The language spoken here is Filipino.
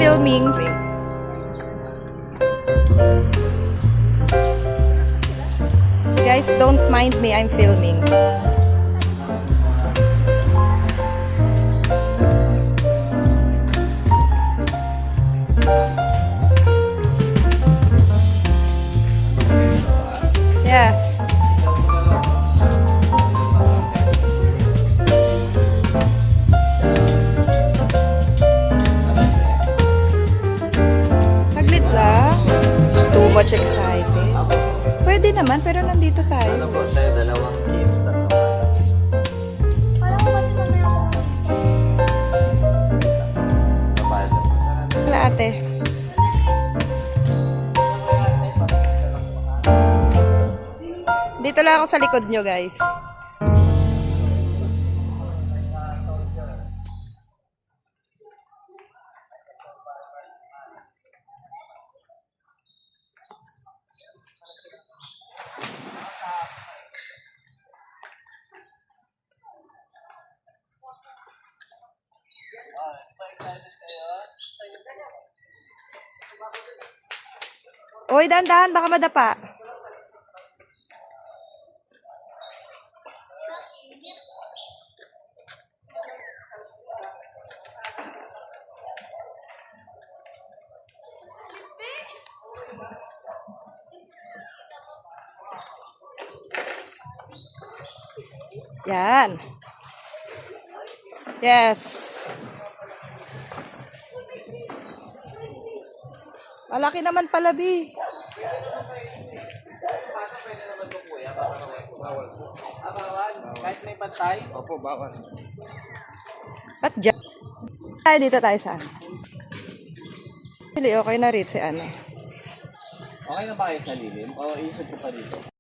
filming. Guys, don't mind me, I'm filming. Yes. Saglit lang. Too much excited. Pwede naman, pero nandito tayo. Ano po tayo, dalawang kids na naman. Wala ate. Dito lang ako sa likod nyo, guys. Uy, dahan-dahan, baka madapa. Yan. Yes. Malaki naman pala, Bi. Bawal. Kahit may pantay? Opo, bawal. Ba't dyan? Tayo dito tayo saan? Okay na rin si ano. Okay na ba kayo sa lilim? O iisip ko pa dito?